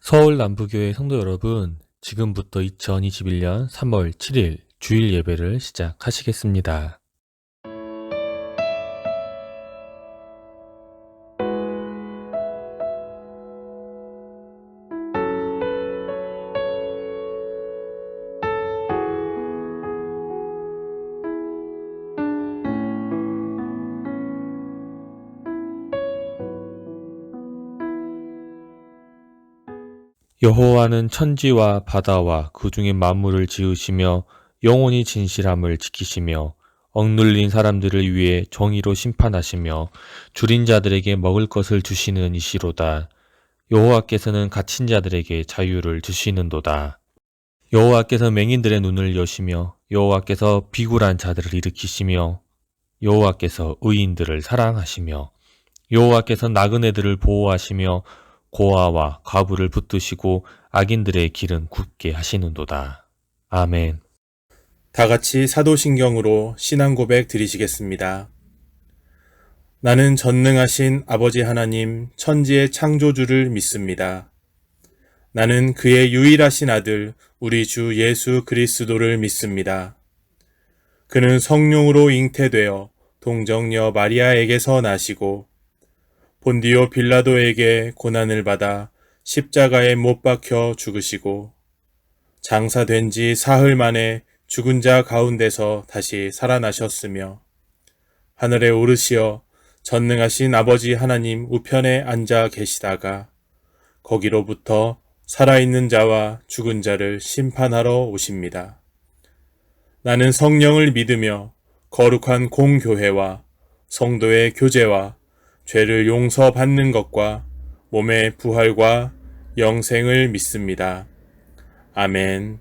서울 남부교회 성도 여러분, 지금부터 2021년 3월 7일 주일 예배를 시작하시겠습니다. 여호와는 천지와 바다와 그 중에 만물을 지으시며 영원히 진실함을 지키시며 억눌린 사람들을 위해 정의로 심판하시며 줄인 자들에게 먹을 것을 주시는 이시로다. 여호와께서는 갇힌 자들에게 자유를 주시는도다. 여호와께서 맹인들의 눈을 여시며 여호와께서 비굴한 자들을 일으키시며 여호와께서 의인들을 사랑하시며 여호와께서 나그네들을 보호하시며 고아와 과부를 붙드시고 악인들의 길은 굽게 하시는도다. 아멘. 다 같이 사도신경으로 신앙 고백 드리시겠습니다. 나는 전능하신 아버지 하나님 천지의 창조주를 믿습니다. 나는 그의 유일하신 아들 우리 주 예수 그리스도를 믿습니다. 그는 성령으로 잉태되어 동정녀 마리아에게서 나시고 본디오 빌라도에게 고난을 받아 십자가에 못 박혀 죽으시고 장사된 지 사흘 만에 죽은 자 가운데서 다시 살아나셨으며 하늘에 오르시어 전능하신 아버지 하나님 우편에 앉아 계시다가 거기로부터 살아있는 자와 죽은 자를 심판하러 오십니다. 나는 성령을 믿으며 거룩한 공교회와 성도의 교제와 죄를 용서받는 것과 몸의 부활과 영생을 믿습니다. 아멘.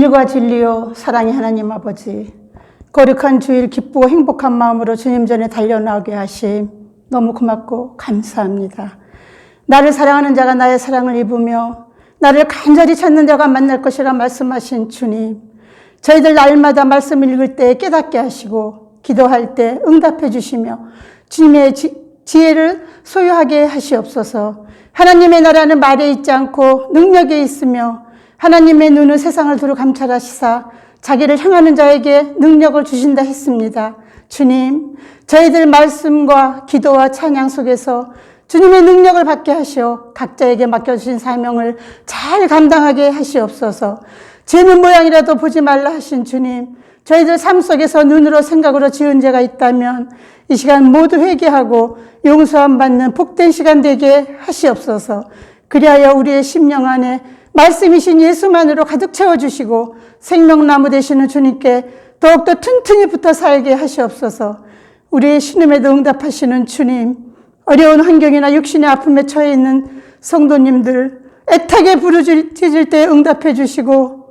길과 진리요 사랑의 하나님 아버지, 거룩한 주일 기쁘고 행복한 마음으로 주님 전에 달려나오게 하심 너무 고맙고 감사합니다. 나를 사랑하는 자가 나의 사랑을 입으며 나를 간절히 찾는 자가 만날 것이라 말씀하신 주님, 저희들 날마다 말씀을 읽을 때 깨닫게 하시고 기도할 때 응답해 주시며 주님의 지혜를 소유하게 하시옵소서. 하나님의 나라는 말에 있지 않고 능력에 있으며 하나님의 눈은 세상을 두루 감찰하시사 자기를 향하는 자에게 능력을 주신다 했습니다. 주님, 저희들 말씀과 기도와 찬양 속에서 주님의 능력을 받게 하시어 각자에게 맡겨주신 사명을 잘 감당하게 하시옵소서. 죄는 모양이라도 보지 말라 하신 주님, 저희들 삶 속에서 눈으로 생각으로 지은 죄가 있다면 이 시간 모두 회개하고 용서함 받는 복된 시간 되게 하시옵소서. 그리하여 우리의 심령 안에 말씀이신 예수만으로 가득 채워주시고 생명나무 되시는 주님께 더욱더 튼튼히 붙어 살게 하시옵소서. 우리의 신음에도 응답하시는 주님, 어려운 환경이나 육신의 아픔에 처해 있는 성도님들 애타게 부르짖을 때 응답해 주시고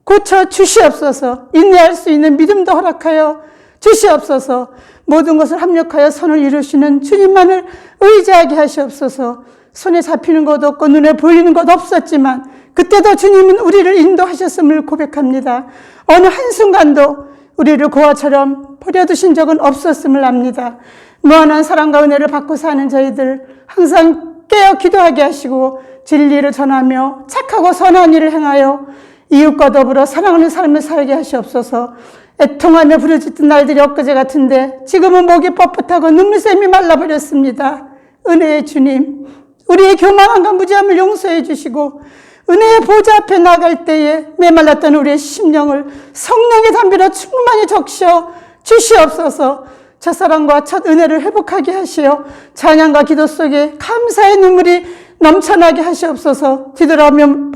고쳐 주시옵소서. 인내할 수 있는 믿음도 허락하여 주시옵소서. 모든 것을 합력하여 선을 이루시는 주님만을 의지하게 하시옵소서. 손에 잡히는 것 없고 눈에 보이는 것 없었지만 그때도 주님은 우리를 인도하셨음을 고백합니다. 어느 한순간도 우리를 고아처럼 버려두신 적은 없었음을 압니다. 무한한 사랑과 은혜를 받고 사는 저희들 항상 깨어 기도하게 하시고 진리를 전하며 착하고 선한 일을 행하여 이웃과 더불어 사랑하는 삶을 살게 하시옵소서. 애통하며 부르짖던 날들이 엊그제 같은데 지금은 목이 뻣뻣하고 눈물샘이 말라버렸습니다. 은혜의 주님, 우리의 교만함과 무지함을 용서해 주시고 은혜의 보좌 앞에 나갈 때에 메말랐던 우리의 심령을 성령의 담비로 충만히 적셔 주시옵소서. 첫사랑과 첫 은혜를 회복하게 하시어 찬양과 기도 속에 감사의 눈물이 넘쳐나게 하시옵소서. 뒤돌아보면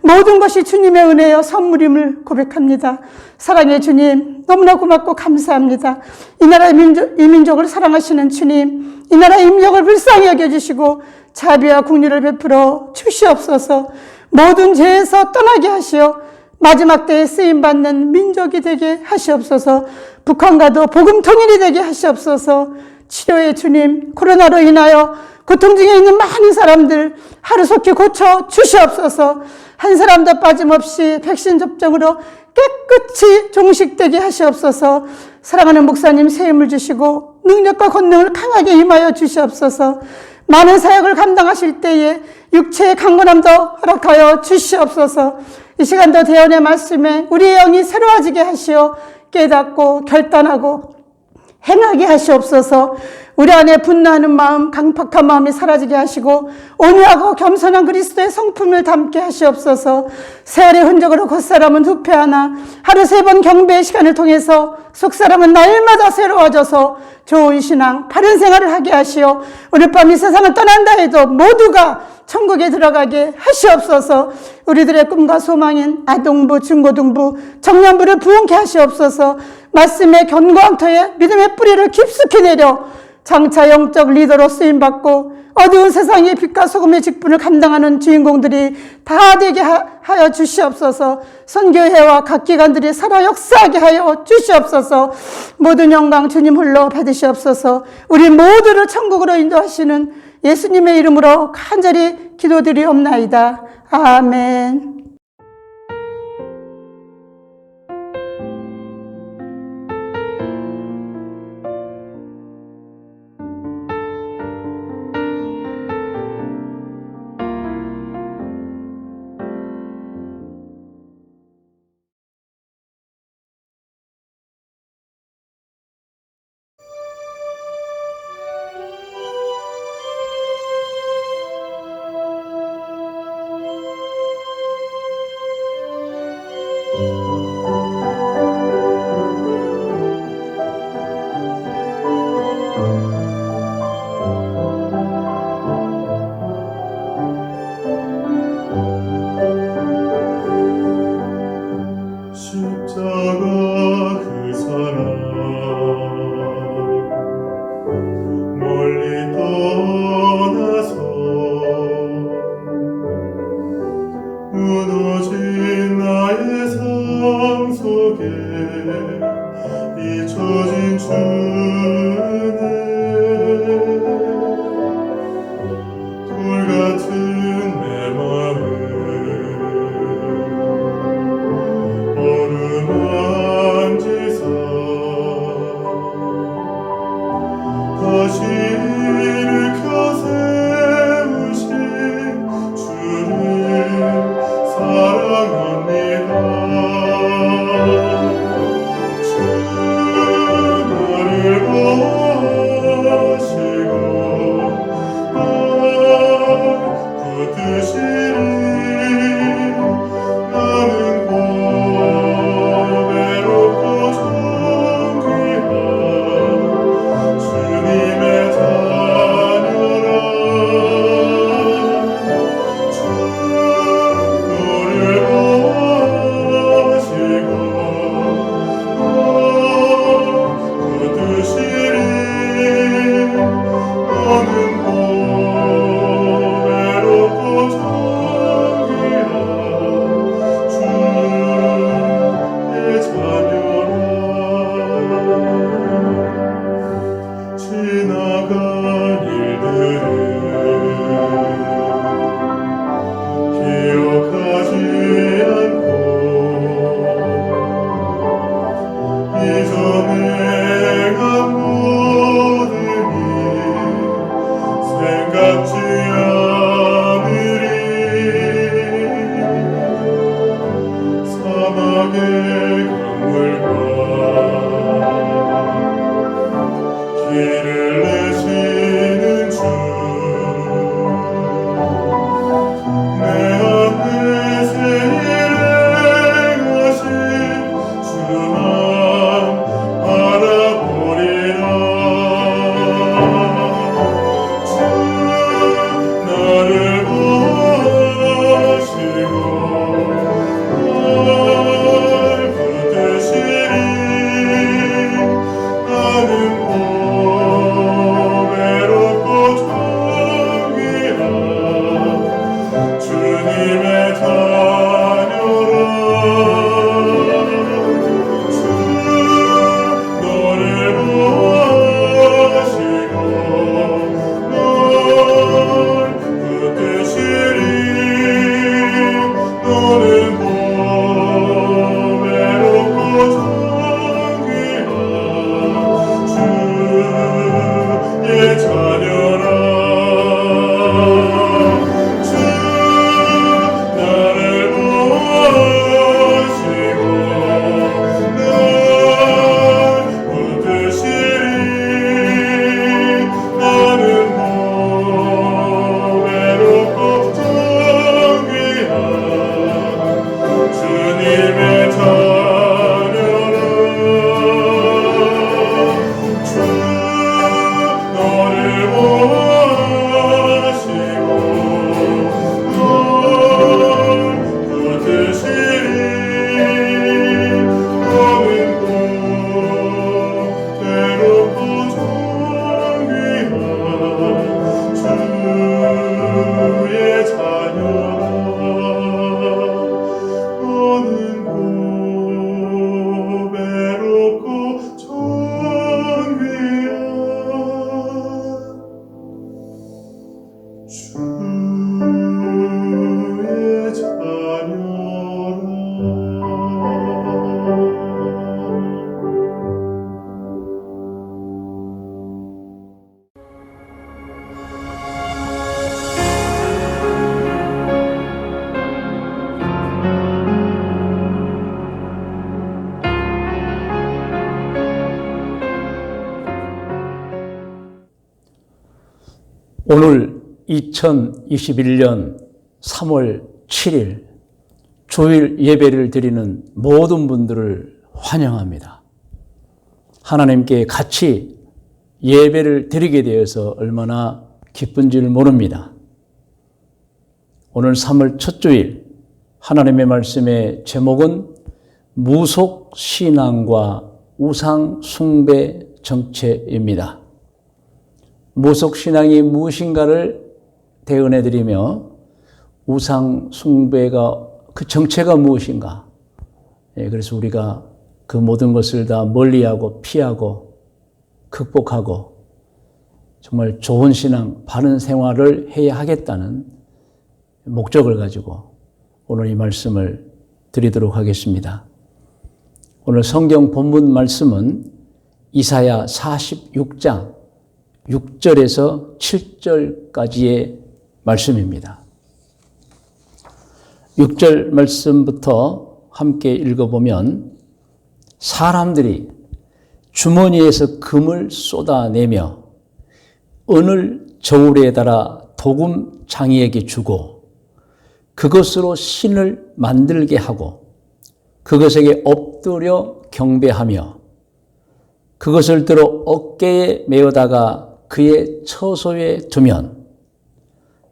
모든 것이 주님의 은혜여 선물임을 고백합니다. 사랑의 주님, 너무나 고맙고 감사합니다. 이 나라의 이 민족을 사랑하시는 주님, 이 나라의 민족을 불쌍히 여겨주시고 자비와 긍휼을 베풀어 주시옵소서. 모든 죄에서 떠나게 하시어 마지막 때에 쓰임받는 민족이 되게 하시옵소서. 북한과도 복음 통일이 되게 하시옵소서. 치료의 주님, 코로나로 인하여 고통 중에 있는 많은 사람들 하루속히 고쳐 주시옵소서. 한 사람도 빠짐없이 백신 접종으로 깨끗이 종식되게 하시옵소서. 사랑하는 목사님 새 힘을 주시고 능력과 권능을 강하게 임하여 주시옵소서. 많은 사역을 감당하실 때에 육체의 강건함도 허락하여 주시옵소서. 이 시간도 대언의 말씀에 우리의 영이 새로워지게 하시어 깨닫고 결단하고 행하게 하시옵소서. 우리 안에 분노하는 마음, 강팍한 마음이 사라지게 하시고 온유하고 겸손한 그리스도의 성품을 담게 하시옵소서. 세월의 흔적으로 겉사람은 후패하나 하루 3번 경배의 시간을 통해서 속사람은 날마다 새로워져서 좋은 신앙, 바른 생활을 하게 하시어 오늘 밤 이 세상을 떠난다 해도 모두가 천국에 들어가게 하시옵소서. 우리들의 꿈과 소망인 아동부, 중고등부, 청년부를 부흥케 하시옵소서. 말씀의 견고한 터에 믿음의 뿌리를 깊숙이 내려 장차 영적 리더로 쓰임받고 어두운 세상의 빛과 소금의 직분을 감당하는 주인공들이 다 되게 하여 주시옵소서. 선교회와 각 기관들이 살아 역사하게 하여 주시옵소서. 모든 영광 주님 홀로 받으시옵소서. 우리 모두를 천국으로 인도하시는 예수님의 이름으로 간절히 기도드리옵나이다. 아멘. 십자가 그 사랑 멀리 떠나서 무너진 나의 삶 주네 돌같은 내 마음 어루만지사 다시 일으켜 세우신 주를 사랑합니다. 주 나를 보시고 날 붙드시리 나는 곧 외롭고 존귀한 주님의 자녀라. 주 너를 보시고 날 붙드시리 나는 곧 외롭고 존귀한 주의 자녀라. 지나간 일들을 기억하지 않고 이전에 간 모든 일 생각지 않으리. 사막의 강물과 길을 내시는 주 내 앞에 새 일행하신 주만 바라보리라. 주 나를 보시고 날 붙드시리 나는 곧 외롭고 존귀한 주님의 자녀라. 주 너를 보시고 널 붙드시리 너는 곧 외롭고 존귀한 주의 자녀라. 주 나를 보시고 날 붙드시리 나는 곧 외롭고 존귀한 주님의 자녀라. 주 너를 보시고 널 붙드시리 너는 곧 외롭고 존귀한 주의 자녀라. 너는 곧 외롭고 존귀한 주의 오늘 2021년 3월 7일 주일 예배를 드리는 모든 분들을 환영합니다. 하나님께 같이 예배를 드리게 되어서 얼마나 기쁜지를 모릅니다. 오늘 3월 첫 주일 하나님의 말씀의 제목은 무속신앙과 우상숭배 정체입니다. 무속신앙이 무엇인가를 대언해드리며 우상숭배가 그 정체가 무엇인가, 그래서 우리가 그 모든 것을 다 멀리하고 피하고 극복하고 정말 좋은 신앙, 바른 생활을 해야 하겠다는 목적을 가지고 오늘 이 말씀을 드리도록 하겠습니다. 오늘 성경 본문 말씀은 이사야 46장 6절에서 7절까지의 말씀입니다. 6절 말씀부터 함께 읽어보면 사람들이 주머니에서 금을 쏟아내며 은을 저울에 달아 도금 장이에게 주고 그것으로 신을 만들게 하고 그것에게 엎드려 경배하며 그것을 들어 어깨에 메어다가 그의 처소에 두면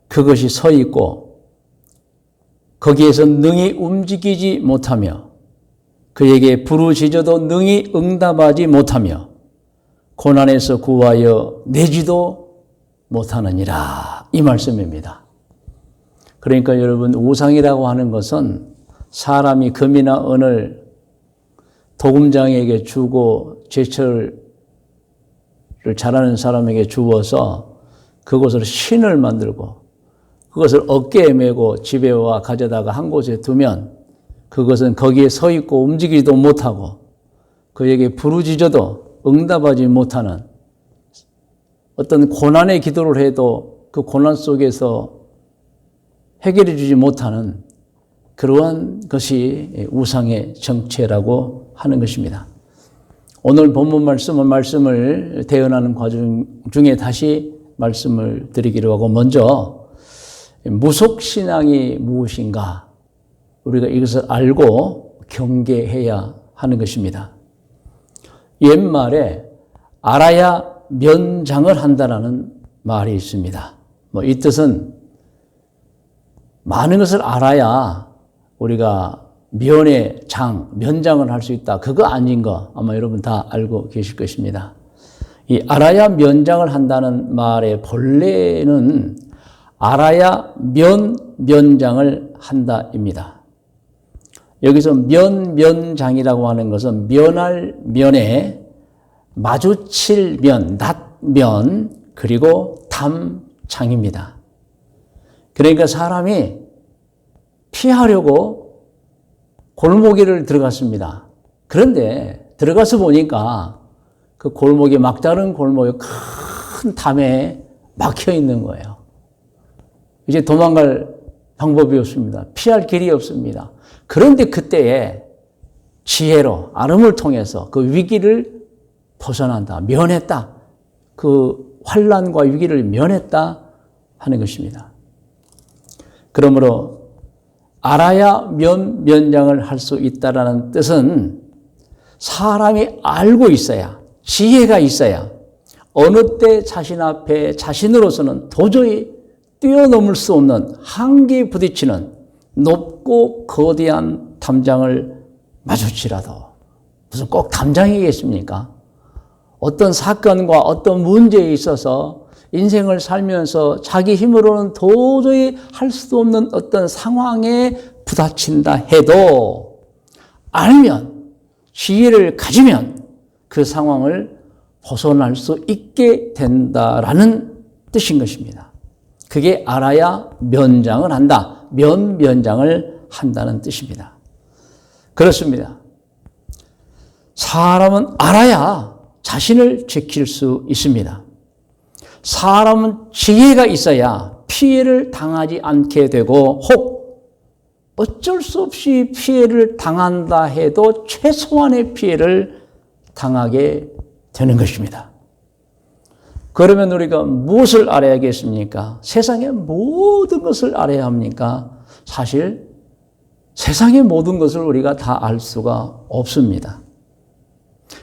그것이 서 있고 거기에서 능히 움직이지 못하며 그에게 부르짖어도 능히 응답하지 못하며 고난에서 구하여 내지도 못하느니라. 이 말씀입니다. 그러니까 여러분, 우상이라고 하는 것은 사람이 금이나 은을 도금장에게 주고 제철을 잘하는 사람에게 주어서 그것을 신을 만들고 그것을 어깨에 메고 집에 와 가져다가 한 곳에 두면 그것은 거기에 서 있고 움직이지도 못하고 그에게 부르짖어도 응답하지 못하는 어떤 고난의 기도를 해도 그 고난 속에서 해결해 주지 못하는 그러한 것이 우상의 정체라고 하는 것입니다. 오늘 본문 말씀을 대언하는 과정 중에 다시 말씀을 드리기로 하고 먼저 무속신앙이 무엇인가 우리가 이것을 알고 경계해야 하는 것입니다. 옛말에 알아야 면장을 한다라는 말이 있습니다. 이 뜻은 많은 것을 알아야 우리가 면장을 할 수 있다. 그거 아닌 거 아마 여러분 다 알고 계실 것입니다. 이 알아야 면장을 한다는 말의 본래는 알아야 면장을 한다입니다. 여기서 면장이라고 하는 것은 면할 면에 마주칠 면, 낫면, 그리고 담장입니다. 그러니까 사람이 피하려고 골목길을 들어갔습니다. 그런데 들어가서 보니까 그 골목이 막다른 골목에 큰 담에 막혀 있는 거예요. 이제 도망갈 방법이 없습니다. 피할 길이 없습니다. 그런데 그때에 지혜로 아름을 통해서 그 위기를 벗어난다, 면했다. 그 환난과 위기를 면했다 하는 것입니다. 그러므로 알아야 면장을 할 수 있다라는 뜻은 사람이 알고 있어야, 지혜가 있어야 어느 때 자신 앞에 자신으로서는 도저히 뛰어넘을 수 없는 한계에 부딪히는 높고 거대한 담장을 마주치라도 무슨 꼭 담장이겠습니까? 어떤 사건과 어떤 문제에 있어서 인생을 살면서 자기 힘으로는 도저히 할 수도 없는 어떤 상황에 부딪힌다 해도 알면, 지혜를 가지면 그 상황을 벗어날 수 있게 된다라는 뜻인 것입니다. 그게 알아야 면장을 한다. 면장을 한다는 뜻입니다. 그렇습니다. 사람은 알아야 자신을 지킬 수 있습니다. 사람은 지혜가 있어야 피해를 당하지 않게 되고 혹 어쩔 수 없이 피해를 당한다 해도 최소한의 피해를 당하게 되는 것입니다. 그러면 우리가 무엇을 알아야겠습니까? 세상의 모든 것을 알아야 합니까? 사실 세상의 모든 것을 우리가 다 알 수가 없습니다.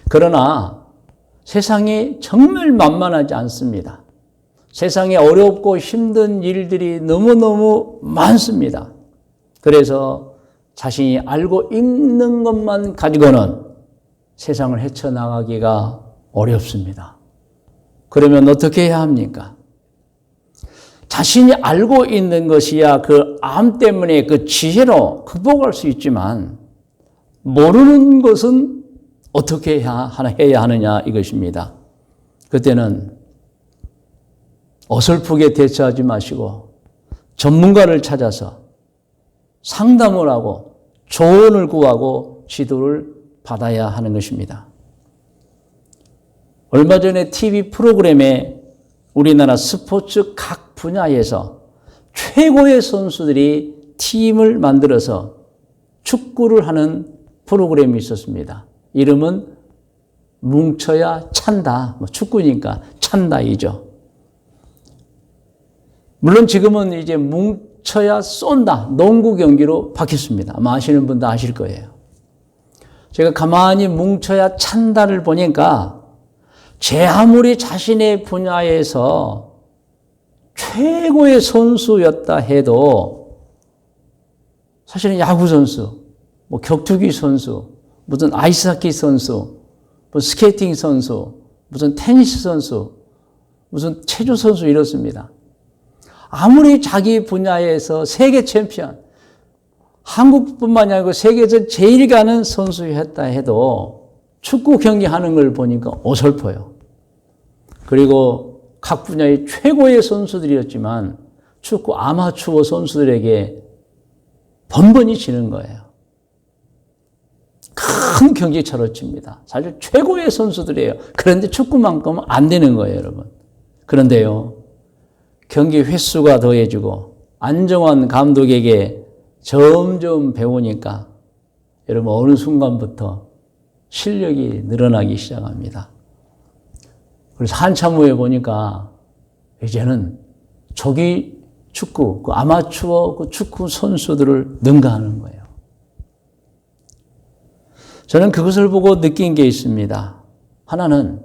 그러나 세상이 정말 만만하지 않습니다. 세상에 어렵고 힘든 일들이 너무너무 많습니다. 그래서 자신이 알고 있는 것만 가지고는 세상을 헤쳐나가기가 어렵습니다. 그러면 어떻게 해야 합니까? 자신이 알고 있는 것이야 그 암 때문에 그 지혜로 극복할 수 있지만 모르는 것은 어떻게 해야 하느냐 이것입니다. 그때는 어설프게 대처하지 마시고 전문가를 찾아서 상담을 하고 조언을 구하고 지도를 받아야 하는 것입니다. 얼마 전에 TV 프로그램에 우리나라 스포츠 각 분야에서 최고의 선수들이 팀을 만들어서 축구를 하는 프로그램이 있었습니다. 이름은 뭉쳐야 찬다. 축구니까 찬다이죠. 물론 지금은 이제 뭉쳐야 쏜다. 농구 경기로 바뀌었습니다. 아마 아시는 분도 아실 거예요. 제가 가만히 뭉쳐야 찬다를 보니까 제 아무리 자신의 분야에서 최고의 선수였다 해도 사실은 야구 선수, 격투기 선수, 무슨 아이스하키 선수, 스케이팅 선수, 무슨 테니스 선수, 무슨 체조 선수 이렇습니다. 아무리 자기 분야에서 세계 챔피언, 한국뿐만이 아니고 세계에서 제일 가는 선수였다 해도 축구 경기하는 걸 보니까 어설퍼요. 그리고 각 분야의 최고의 선수들이었지만 축구 아마추어 선수들에게 번번이 지는 거예요. 큰 경기차로 칩니다. 사실 최고의 선수들이에요. 그런데 축구만큼은 안 되는 거예요, 여러분. 그런데요, 경기 횟수가 더해지고 안정환 감독에게 점점 배우니까 여러분 어느 순간부터 실력이 늘어나기 시작합니다. 그래서 한참 후에 보니까 이제는 조기 축구, 그 아마추어 그 축구 선수들을 능가하는 거예요. 저는 그것을 보고 느낀 게 있습니다. 하나는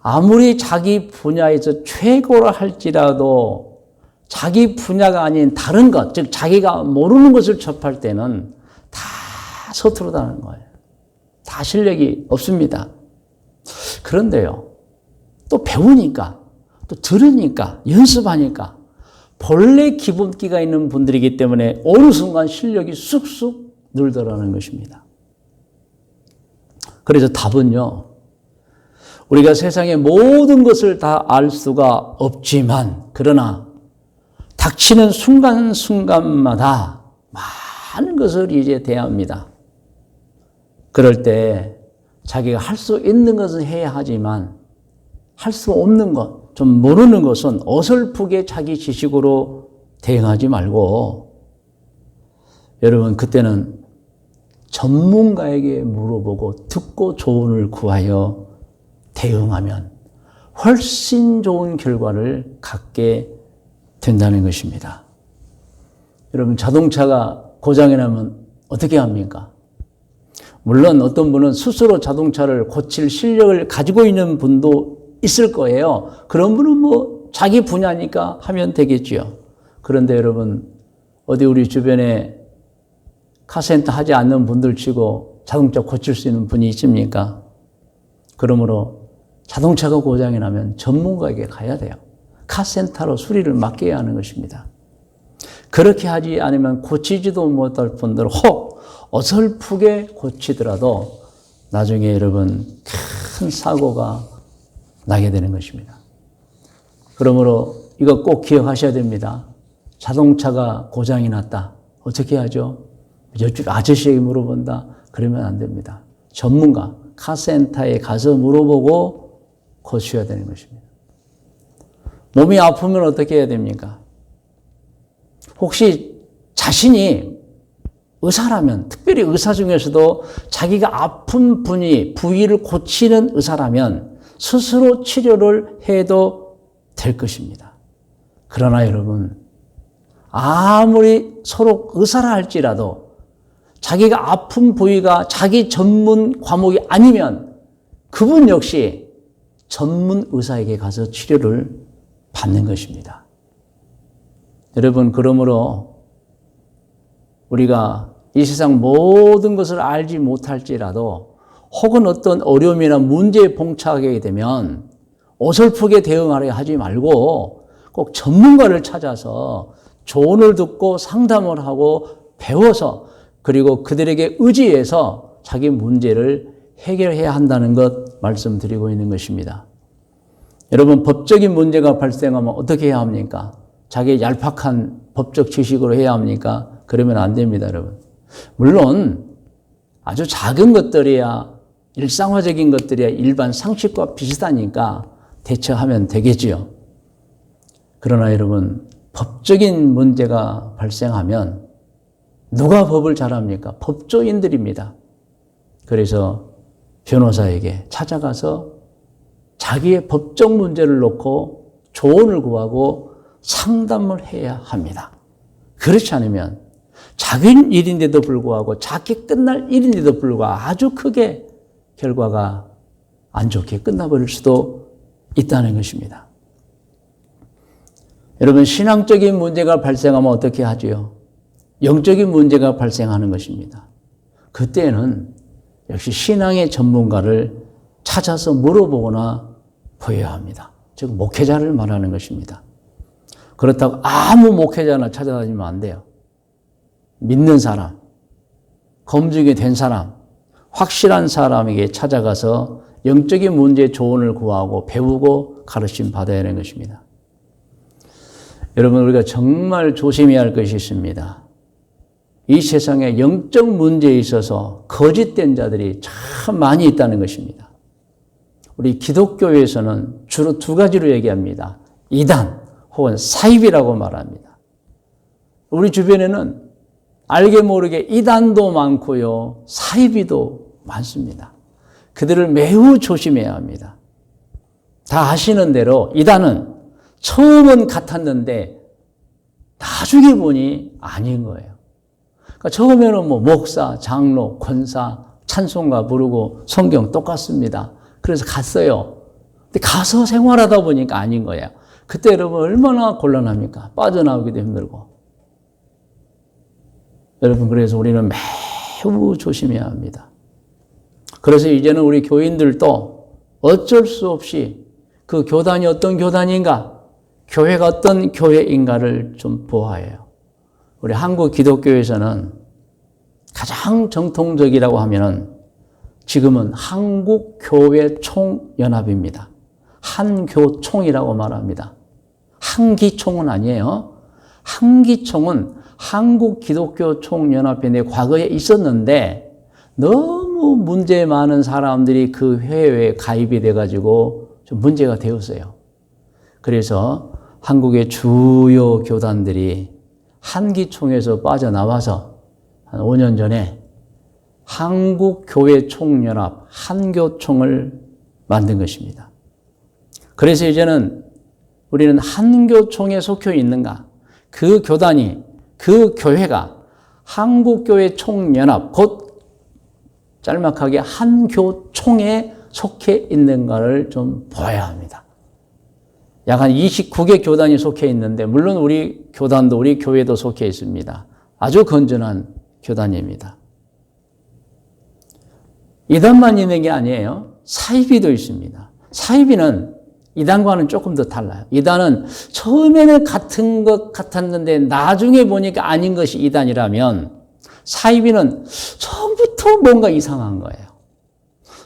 아무리 자기 분야에서 최고라 할지라도 자기 분야가 아닌 다른 것, 즉 자기가 모르는 것을 접할 때는 다 서투르다는 거예요. 다 실력이 없습니다. 그런데요, 또 배우니까, 또 들으니까, 연습하니까 본래 기본기가 있는 분들이기 때문에 어느 순간 실력이 쑥쑥 늘더라는 것입니다. 그래서 답은요, 우리가 세상의 모든 것을 다 알 수가 없지만, 그러나 닥치는 순간순간마다 많은 것을 이제 대합니다. 그럴 때 자기가 할 수 있는 것은 해야 하지만 할 수 없는 것, 좀 모르는 것은 어설프게 자기 지식으로 대응하지 말고 여러분 그때는 전문가에게 물어보고 듣고 조언을 구하여 대응하면 훨씬 좋은 결과를 갖게 된다는 것입니다. 여러분 자동차가 고장이 나면 어떻게 합니까? 물론 어떤 분은 스스로 자동차를 고칠 실력을 가지고 있는 분도 있을 거예요. 그런 분은 자기 분야니까 하면 되겠죠. 그런데 여러분 어디 우리 주변에 카센터 하지 않는 분들 치고 자동차 고칠 수 있는 분이 있습니까? 그러므로 자동차가 고장이 나면 전문가에게 가야 돼요. 카센터로 수리를 맡겨야 하는 것입니다. 그렇게 하지 않으면 고치지도 못할 분들 혹 어설프게 고치더라도 나중에 여러분 큰 사고가 나게 되는 것입니다. 그러므로 이거 꼭 기억하셔야 됩니다. 자동차가 고장이 났다. 어떻게 하죠? 옆집 아저씨에게 물어본다. 그러면 안 됩니다. 전문가, 카센터에 가서 물어보고 고쳐야 되는 것입니다. 몸이 아프면 어떻게 해야 됩니까? 혹시 자신이 의사라면, 특별히 의사 중에서도 자기가 아픈 부위를 고치는 의사라면 스스로 치료를 해도 될 것입니다. 그러나 여러분, 아무리 서로 의사라 할지라도 자기가 아픈 부위가 자기 전문 과목이 아니면 그분 역시 전문 의사에게 가서 치료를 받는 것입니다. 여러분, 그러므로 우리가 이 세상 모든 것을 알지 못할지라도 혹은 어떤 어려움이나 문제에 봉착하게 되면 어설프게 대응하려 하지 말고 꼭 전문가를 찾아서 조언을 듣고 상담을 하고 배워서 그리고 그들에게 의지해서 자기 문제를 해결해야 한다는 것 말씀드리고 있는 것입니다. 여러분, 법적인 문제가 발생하면 어떻게 해야 합니까? 자기의 얄팍한 법적 지식으로 해야 합니까? 그러면 안 됩니다, 여러분. 물론 아주 작은 것들이야, 일상화적인 것들이야 일반 상식과 비슷하니까 대처하면 되겠지요. 그러나 여러분, 법적인 문제가 발생하면 누가 법을 잘합니까? 법조인들입니다. 그래서 변호사에게 찾아가서 자기의 법적 문제를 놓고 조언을 구하고 상담을 해야 합니다. 그렇지 않으면 자기 일인데도 불구하고 작게 끝날 일인데도 불구하고 아주 크게 결과가 안 좋게 끝나버릴 수도 있다는 것입니다. 여러분, 신앙적인 문제가 발생하면 어떻게 하지요? 영적인 문제가 발생하는 것입니다. 그때는 역시 신앙의 전문가를 찾아서 물어보거나 보여야 합니다. 즉 목회자를 말하는 것입니다. 그렇다고 아무 목회자나 찾아다니면 안 돼요. 믿는 사람, 검증이 된 사람, 확실한 사람에게 찾아가서 영적인 문제의 조언을 구하고 배우고 가르침 받아야 하는 것입니다. 여러분, 우리가 정말 조심해야 할 것이 있습니다. 이 세상에 영적 문제에 있어서 거짓된 자들이 참 많이 있다는 것입니다. 우리 기독교에서는 주로 두 가지로 얘기합니다. 이단 혹은 사입이라고 말합니다. 우리 주변에는 알게 모르게 이단도 많고요, 사입이도 많습니다. 그들을 매우 조심해야 합니다. 다 아시는 대로 이단은 처음은 같았는데 나중에 보니 아닌 거예요. 그러니까 처음에는 목사, 장로, 권사, 찬송가 부르고 성경 똑같습니다. 그래서 갔어요. 근데 가서 생활하다 보니까 아닌 거예요. 그때 여러분 얼마나 곤란합니까? 빠져나오기도 힘들고. 여러분, 그래서 우리는 매우 조심해야 합니다. 그래서 이제는 우리 교인들도 어쩔 수 없이 그 교단이 어떤 교단인가, 교회가 어떤 교회인가를 좀 보아야 해요. 우리 한국 기독교에서는 가장 정통적이라고 하면은 지금은 한국교회총연합입니다. 한교총이라고 말합니다. 한기총은 아니에요. 한기총은 한국기독교총연합회 내 과거에 있었는데 너무 문제 많은 사람들이 그 회회에 가입이 돼가지고 좀 문제가 되었어요. 그래서 한국의 주요 교단들이 한기총에서 빠져나와서 한 5년 전에 한국교회총연합 한교총을 만든 것입니다. 그래서 이제는 우리는 한교총에 속해 있는가? 그 교단이, 그 교회가 한국교회총연합, 곧 짤막하게 한교총에 속해 있는가를 좀 봐야 합니다. 약 한 29개 교단이 속해 있는데, 물론 우리 교단도, 우리 교회도 속해 있습니다. 아주 건전한 교단입니다. 이단만 있는 게 아니에요. 사이비도 있습니다. 사이비는 이단과는 조금 더 달라요. 이단은 처음에는 같은 것 같았는데 나중에 보니까 아닌 것이 이단이라면, 사이비는 처음부터 뭔가 이상한 거예요.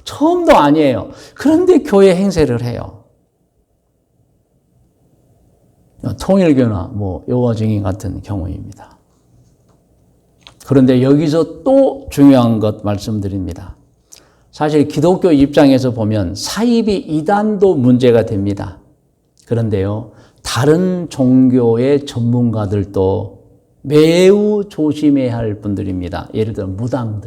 처음도 아니에요. 그런데 교회 행세를 해요. 통일교나 여호와 증인 같은 경우입니다. 그런데 여기서 또 중요한 것 말씀드립니다. 사실 기독교 입장에서 보면 사입이 이단도 문제가 됩니다. 그런데요, 다른 종교의 전문가들도 매우 조심해야 할 분들입니다. 예를 들어 무당.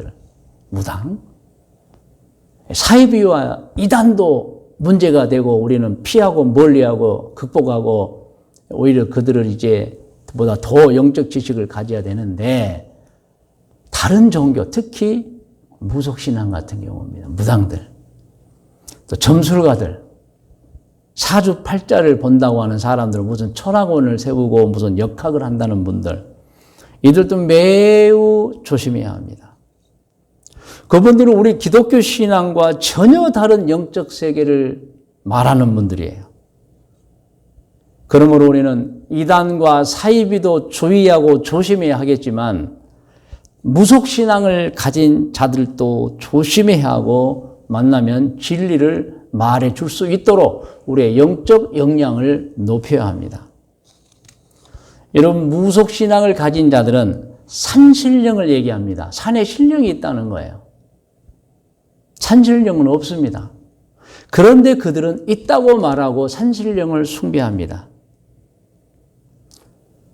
사입이와 이단도 문제가 되고 우리는 피하고 멀리하고 극복하고 오히려 그들을 이제 보다 더 영적 지식을 가져야 되는데, 다른 종교, 특히 무속신앙 같은 경우입니다. 무당들, 또 점술가들, 사주팔자를 본다고 하는 사람들, 무슨 철학원을 세우고 무슨 역학을 한다는 분들, 이들도 매우 조심해야 합니다. 그분들은 우리 기독교 신앙과 전혀 다른 영적 세계를 말하는 분들이에요. 그러므로 우리는 이단과 사이비도 주의하고 조심해야 하겠지만, 무속신앙을 가진 자들도 조심해야 하고, 만나면 진리를 말해 줄 수 있도록 우리의 영적 역량을 높여야 합니다. 여러분, 무속신앙을 가진 자들은 산신령을 얘기합니다. 산에 신령이 있다는 거예요. 산신령은 없습니다. 그런데 그들은 있다고 말하고 산신령을 숭배합니다.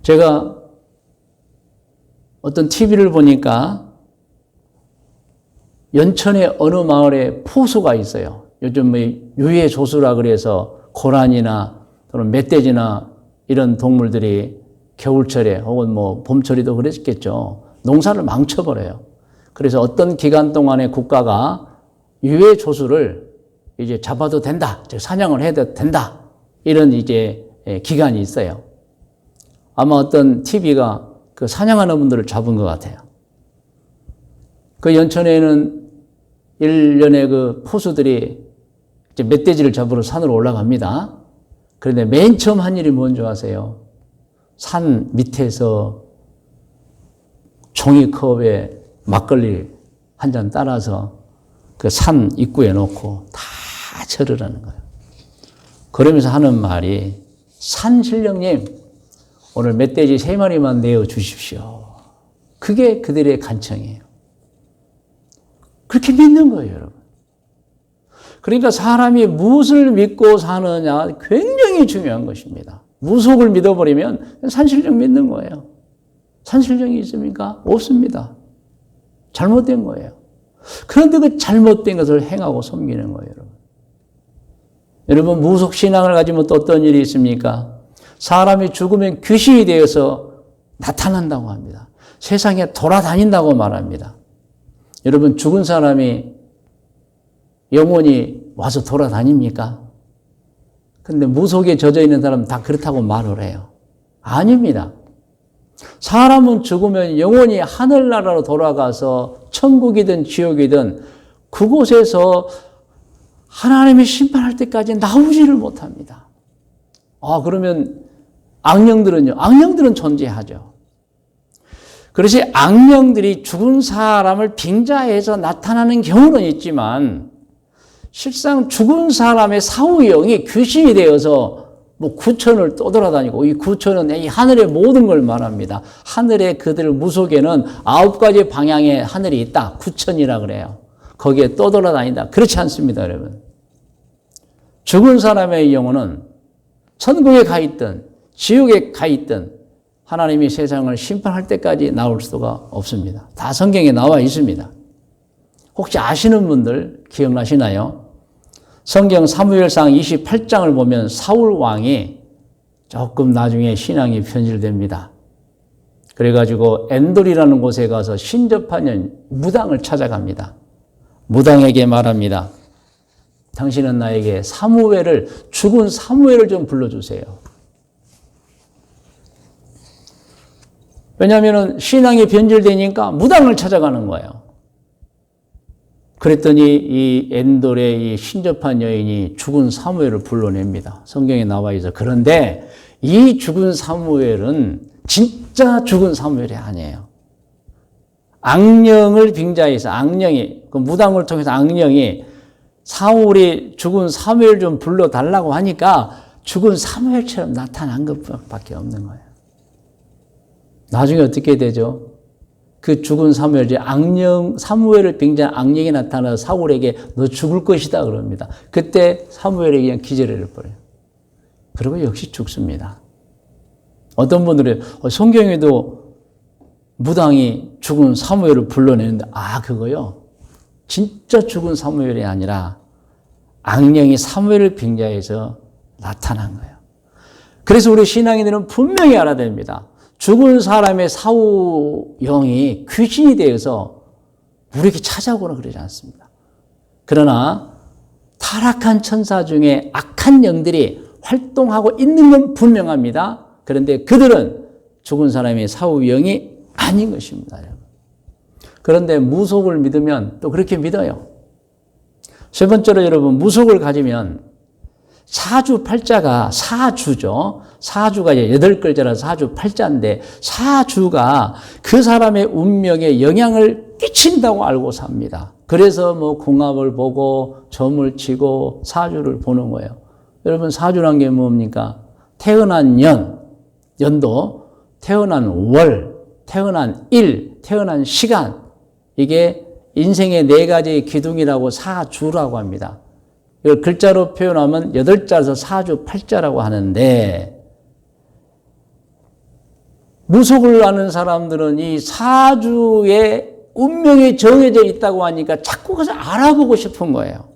제가 어떤 TV를 보니까 연천의 어느 마을에 포수가 있어요. 요즘 뭐 유해 조수라 그래서 고란이나 또는 멧돼지나 이런 동물들이 겨울철에 혹은 뭐 봄철에도 그랬겠죠. 농사를 망쳐버려요. 그래서 어떤 기간 동안에 국가가 유해 조수를 이제 잡아도 된다, 사냥을 해도 된다, 이런 이제 기간이 있어요. 아마 어떤 TV가 그 사냥하는 분들을 잡은 것 같아요. 그 연천에는 1년에 그 포수들이 이제 멧돼지를 잡으러 산으로 올라갑니다. 그런데 맨 처음 한 일이 뭔지 아세요? 산 밑에서 종이컵에 막걸리 한 잔 따라서 그 산 입구에 놓고 다 절을 하는 거예요. 그러면서 하는 말이, 산신령님, 오늘 멧돼지 3마리만 내어 주십시오. 그게 그들의 간청이에요. 그렇게 믿는 거예요, 여러분. 그러니까 사람이 무엇을 믿고 사느냐 굉장히 중요한 것입니다. 무속을 믿어버리면 산신령 믿는 거예요. 산신령이 있습니까? 없습니다. 잘못된 거예요. 그런데 그 잘못된 것을 행하고 섬기는 거예요, 여러분. 여러분, 무속신앙을 가지면 또 어떤 일이 있습니까? 사람이 죽으면 귀신이 되어서 나타난다고 합니다. 세상에 돌아다닌다고 말합니다. 여러분, 죽은 사람이 영혼이 와서 돌아다닙니까? 근데 무속에 젖어 있는 사람은 다 그렇다고 말을 해요. 아닙니다. 사람은 죽으면 영혼이 하늘나라로 돌아가서 천국이든 지옥이든 그곳에서 하나님이 심판할 때까지 나오지를 못합니다. 그러면 악령들은요? 악령들은 존재하죠. 그래서 악령들이 죽은 사람을 빙자해서 나타나는 경우는 있지만 실상 죽은 사람의 사후영이 귀신이 되어서 뭐 구천을 떠돌아다니고, 이 구천은 이 하늘의 모든 걸 말합니다. 하늘에 그들 무속에는 9가지 방향의 하늘이 있다. 구천이라 그래요. 거기에 떠돌아다닌다. 그렇지 않습니다, 여러분. 죽은 사람의 영혼은 천국에 가 있든 지옥에 가 있든 하나님이 세상을 심판할 때까지 나올 수가 없습니다. 다 성경에 나와 있습니다. 혹시 아시는 분들 기억나시나요? 성경 사무엘상 28장을 보면 사울 왕이 조금 나중에 신앙이 변질됩니다. 그래가지고 엔돌이라는 곳에 가서 신접하는 무당을 찾아갑니다. 무당에게 말합니다. 당신은 나에게 죽은 사무엘을 좀 불러주세요. 왜냐하면 신앙이 변질되니까 무당을 찾아가는 거예요. 그랬더니 이 엔돌의 이 신접한 여인이 죽은 사무엘을 불러냅니다. 성경에 나와 있어. 그런데 이 죽은 사무엘은 진짜 죽은 사무엘이 아니에요. 악령을 빙자해서 그 무당을 통해서 악령이 사울이 죽은 사무엘 좀 불러달라고 하니까 죽은 사무엘처럼 나타난 것밖에 없는 거예요. 나중에 어떻게 되죠? 그 죽은 사무엘을 빙자한 악령이 나타나서 사울에게 너 죽을 것이다 그럽니다. 그때 사무엘이 그냥 기절을 해버려요. 그리고 역시 죽습니다. 어떤 분들은 성경에도 무당이 죽은 사무엘을 불러내는데 그거요? 진짜 죽은 사무엘이 아니라 악령이 사무엘을 빙자해서 나타난 거예요. 그래서 우리 신앙인들은 분명히 알아야 됩니다. 죽은 사람의 사후영이 귀신이 되어서 우리에게 찾아오거나 그러지 않습니다. 그러나 타락한 천사 중에 악한 영들이 활동하고 있는 건 분명합니다. 그런데 그들은 죽은 사람의 사후영이 아닌 것입니다. 그런데 무속을 믿으면 또 그렇게 믿어요. 세 번째로 여러분, 무속을 가지면 사주팔자가 사주죠. 사주가 8글자라서 사주팔자인데 사주가 그 사람의 운명에 영향을 끼친다고 알고 삽니다. 그래서 뭐 궁합을 보고 점을 치고 사주를 보는 거예요. 여러분 사주란 게 뭡니까? 태어난 연도, 태어난 월, 태어난 일, 태어난 시간, 이게 인생의 4가지의 기둥이라고 사주라고 합니다. 이걸 글자로 표현하면 8자에서 사주 8자라고 하는데, 무속을 아는 사람들은 이 사주에 운명이 정해져 있다고 하니까 자꾸 그것을 알아보고 싶은 거예요.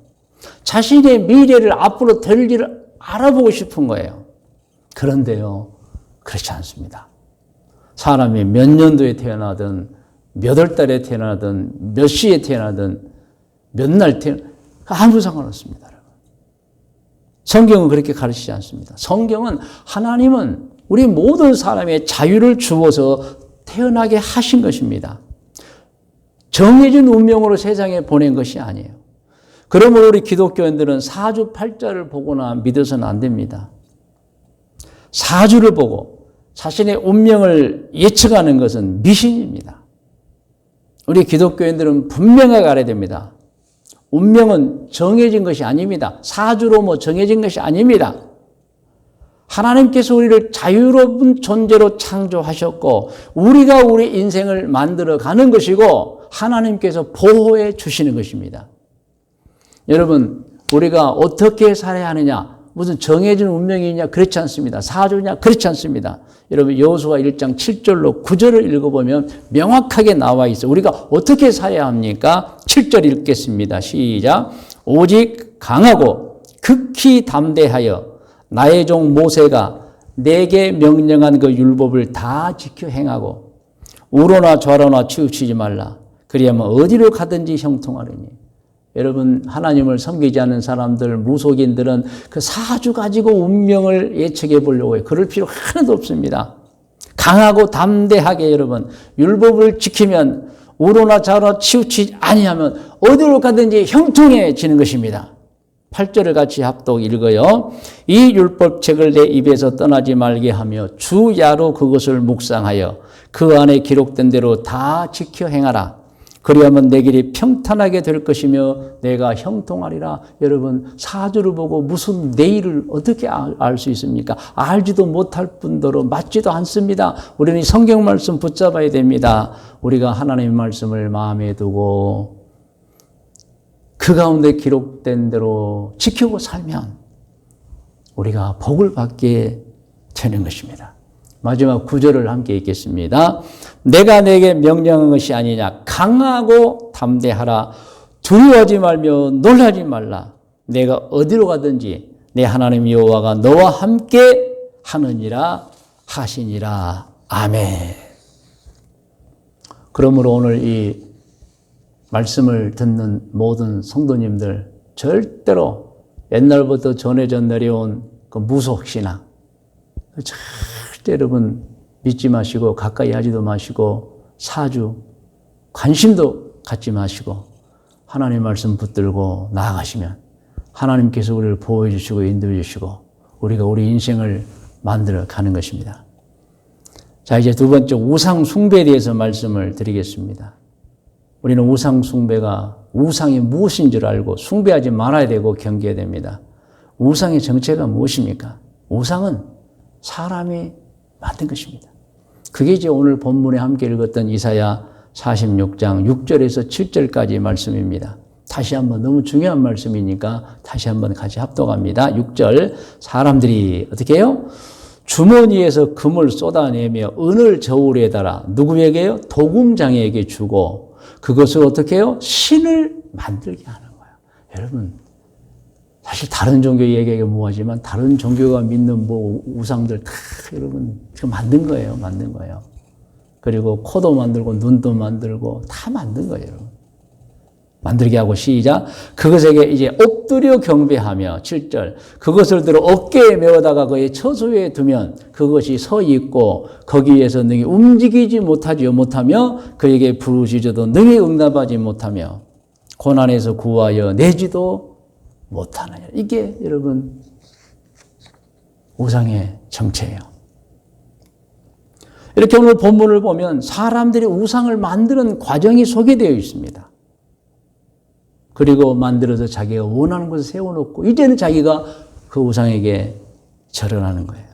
자신의 미래를, 앞으로 될 일을 알아보고 싶은 거예요. 그런데요, 그렇지 않습니다. 사람이 몇 년도에 태어나든, 몇 월 달에 태어나든, 몇 시에 태어나든, 몇 날 태어나든, 아무 상관없습니다. 성경은 그렇게 가르치지 않습니다. 성경은 하나님은 우리 모든 사람의 자유를 주어서 태어나게 하신 것입니다. 정해진 운명으로 세상에 보낸 것이 아니에요. 그러므로 우리 기독교인들은 사주팔자를 보거나 믿어서는 안 됩니다. 사주를 보고 자신의 운명을 예측하는 것은 미신입니다. 우리 기독교인들은 분명하게 알아야 됩니다. 운명은 정해진 것이 아닙니다. 사주로 뭐 정해진 것이 아닙니다. 하나님께서 우리를 자유로운 존재로 창조하셨고 우리가 우리 인생을 만들어가는 것이고 하나님께서 보호해 주시는 것입니다. 여러분, 우리가 어떻게 살아야 하느냐, 무슨 정해진 운명이냐, 그렇지 않습니다. 사주냐, 그렇지 않습니다. 여러분, 여호수아 1장 7절로 9절을 읽어보면 명확하게 나와 있어요. 우리가 어떻게 살아야 합니까? 7절 읽겠습니다. 시작. 오직 강하고 극히 담대하여 나의 종 모세가 내게 명령한 그 율법을 다 지켜 행하고 우로나 좌로나 치우치지 말라. 그리하면 어디로 가든지 형통하리니. 여러분, 하나님을 섬기지 않는 사람들, 무속인들은 그 사주 가지고 운명을 예측해 보려고 해요. 그럴 필요 하나도 없습니다. 강하고 담대하게 여러분, 율법을 지키면 우로나 좌로나 치우치지 아니하면 어디로 가든지 형통해지는 것입니다. 8절을 같이 합독 읽어요. 이 율법책을 내 입에서 떠나지 말게 하며 주야로 그것을 묵상하여 그 안에 기록된 대로 다 지켜 행하라. 그리하면 내 길이 평탄하게 될 것이며 내가 형통하리라. 여러분, 사주를 보고 무슨 내일을 어떻게 알 수 있습니까? 알지도 못할 뿐더러 맞지도 않습니다. 우리는 성경 말씀 붙잡아야 됩니다. 우리가 하나님의 말씀을 마음에 두고 그 가운데 기록된 대로 지키고 살면 우리가 복을 받게 되는 것입니다. 마지막 9절을 함께 읽겠습니다. 내가 내게 명령한 것이 아니냐. 강하고 담대하라. 두려워하지 말며 놀라지 말라. 내가 어디로 가든지 내 하나님 여호와가 너와 함께 하느니라 하시니라. 아멘. 그러므로 오늘 이 말씀을 듣는 모든 성도님들 절대로 옛날부터 전해져 내려온 그 무속신앙 절대 여러분 믿지 마시고 가까이 하지도 마시고 사주 관심도 갖지 마시고 하나님 말씀 붙들고 나아가시면 하나님께서 우리를 보호해 주시고 인도해 주시고 우리가 우리 인생을 만들어 가는 것입니다. 자, 이제 두 번째 우상 숭배에 대해서 말씀을 드리겠습니다. 우리는 우상 숭배가 우상이 무엇인 줄 알고 숭배하지 말아야 되고 경계해야 됩니다. 우상의 정체가 무엇입니까? 우상은 사람이 만든 것입니다. 그게 이제 오늘 본문에 함께 읽었던 이사야 46장 6절에서 7절까지 말씀입니다. 다시 한번 너무 중요한 말씀이니까 다시 한번 같이 합독합니다. 6절 사람들이 어떻게 해요? 주머니에서 금을 쏟아내며 은을 저울에 달아 누구에게요? 도금장에게 주고 그것을 어떻게 해요? 신을 만들게 하는 거예요. 여러분, 사실 다른 종교 얘기하기가 뭐하지만 다른 종교가 믿는 뭐 우상들 다 여러분 지금 만든 거예요. 만든 거예요. 그리고 코도 만들고 눈도 만들고 다 만든 거예요. 여러분. 만들게 하고 시작. 그것에게 이제 엎드려 경배하며 7절 그것을 들어 어깨에 메어다가 그의 처소에 두면 그것이 서 있고 거기에서 능히 움직이지 못하며 그에게 부르짖어도 능히 응답하지 못하며 고난에서 구하여 내지도 못하느냐. 이게 여러분 우상의 정체예요. 이렇게 오늘 본문을 보면 사람들이 우상을 만드는 과정이 소개되어 있습니다. 그리고 만들어서 자기가 원하는 것을 세워놓고 이제는 자기가 그 우상에게 절을 하는 거예요.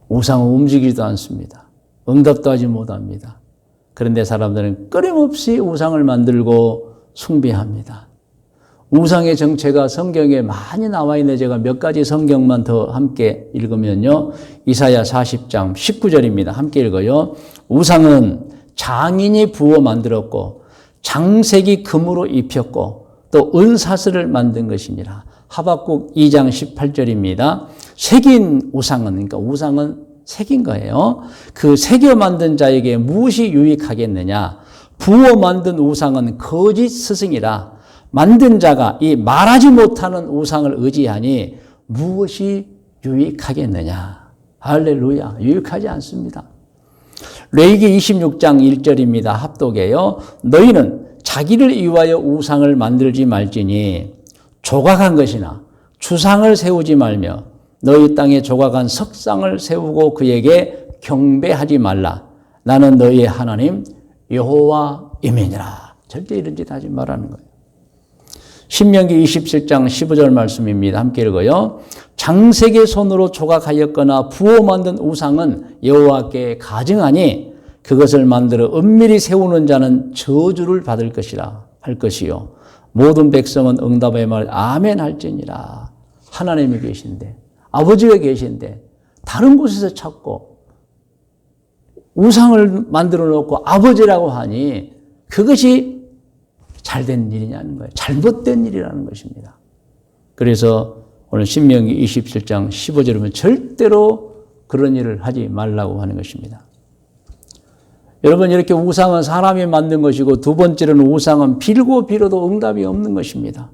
우상은 움직이지도 않습니다. 응답도 하지 못합니다. 그런데 사람들은 끊임없이 우상을 만들고 숭배합니다. 우상의 정체가 성경에 많이 나와 있는데 제가 몇 가지 성경만 더 함께 읽으면요. 이사야 40장 19절입니다. 함께 읽어요. 우상은 장인이 부어 만들었고 장색이 금으로 입혔고 또 은사슬을 만든 것이니라. 하박국 2장 18절입니다. 새긴 우상은, 그러니까 우상은 새긴 거예요. 그 새겨 만든 자에게 무엇이 유익하겠느냐. 부어 만든 우상은 거짓 스승이라. 만든 자가 이 말하지 못하는 우상을 의지하니 무엇이 유익하겠느냐. 할렐루야. 유익하지 않습니다. 레위기 26장 1절입니다. 합독이에요. 너희는 자기를 위하여 우상을 만들지 말지니 조각한 것이나 주상을 세우지 말며 너희 땅에 조각한 석상을 세우고 그에게 경배하지 말라. 나는 너희의 하나님 여호와임이니라. 절대 이런 짓 하지 말라는 거예요. 신명기 27장 15절 말씀입니다. 함께 읽어요. 장색의 손으로 조각하였거나 부어 만든 우상은 여호와께 가증하니 그것을 만들어 은밀히 세우는 자는 저주를 받을 것이라 할 것이요. 모든 백성은 응답의 말 아멘 할지니라. 하나님이 계신데 아버지가 계신데 다른 곳에서 찾고 우상을 만들어 놓고 아버지라고 하니 그것이 잘된 일이냐는 거예요. 잘못된 일이라는 것입니다. 그래서 오늘 신명기 27장 15절에 보면 절대로 그런 일을 하지 말라고 하는 것입니다. 여러분 이렇게 우상은 사람이 만든 것이고 두 번째로는 우상은 빌고 빌어도 응답이 없는 것입니다.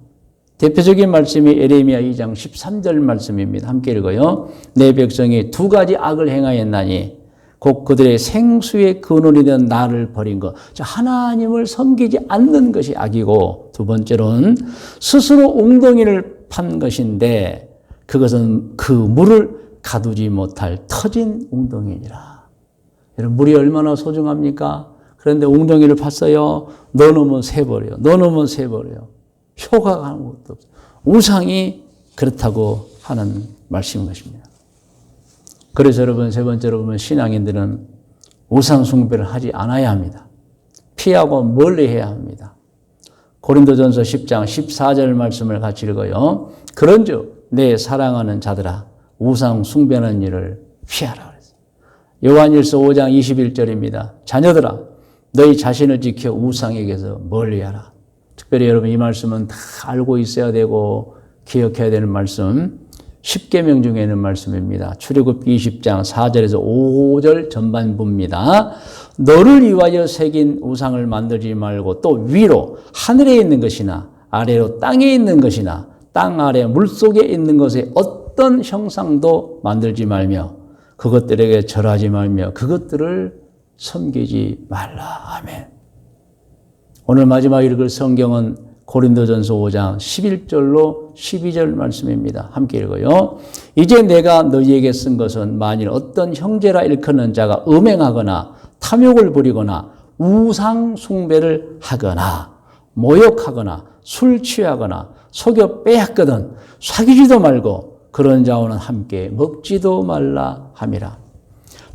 대표적인 말씀이 에레미야 2장 13절 말씀입니다. 함께 읽어요. 내 백성이 두 가지 악을 행하였나니 곧 그들의 생수의 근원이 된 나를 버린 것. 하나님을 섬기지 않는 것이 악이고 두 번째로는 스스로 웅덩이를 판 것인데 그것은 그 물을 가두지 못할 터진 웅덩이니라. 여러분 물이 얼마나 소중합니까? 그런데 웅덩이를 팠어요. 넣어놓으면 새버려요. 넣어놓으면 새버려요. 효과가 아무것도 없어요. 우상이 그렇다고 하는 말씀인 것입니다. 그래서 여러분 세 번째로 보면 신앙인들은 우상 숭배를 하지 않아야 합니다. 피하고 멀리 해야 합니다. 고린도전서 10장 14절 말씀을 같이 읽어요. 그런즉 내 사랑하는 자들아 우상 숭배하는 일을 피하라 그랬어요. 요한일서 5장 21절입니다. 자녀들아 너희 자신을 지켜 우상에게서 멀리하라. 특별히 여러분 이 말씀은 다 알고 있어야 되고 기억해야 되는 말씀. 10계명 중에 있는 말씀입니다. 출애굽기 20장 4절에서 5절 전반부입니다. 너를 위하여 새긴 우상을 만들지 말고 또 위로 하늘에 있는 것이나 아래로 땅에 있는 것이나 땅 아래 물속에 있는 것에 어떤 형상도 만들지 말며 그것들에게 절하지 말며 그것들을 섬기지 말라. 아멘. 오늘 마지막 읽을 성경은 고린도전서 5장 11절로 12절 말씀입니다. 함께 읽어요. 이제 내가 너희에게 쓴 것은 만일 어떤 형제라 일컫는 자가 음행하거나 탐욕을 부리거나 우상 숭배를 하거나 모욕하거나 술 취하거나 속여 빼앗거든 사귀지도 말고 그런 자와는 함께 먹지도 말라 함이라.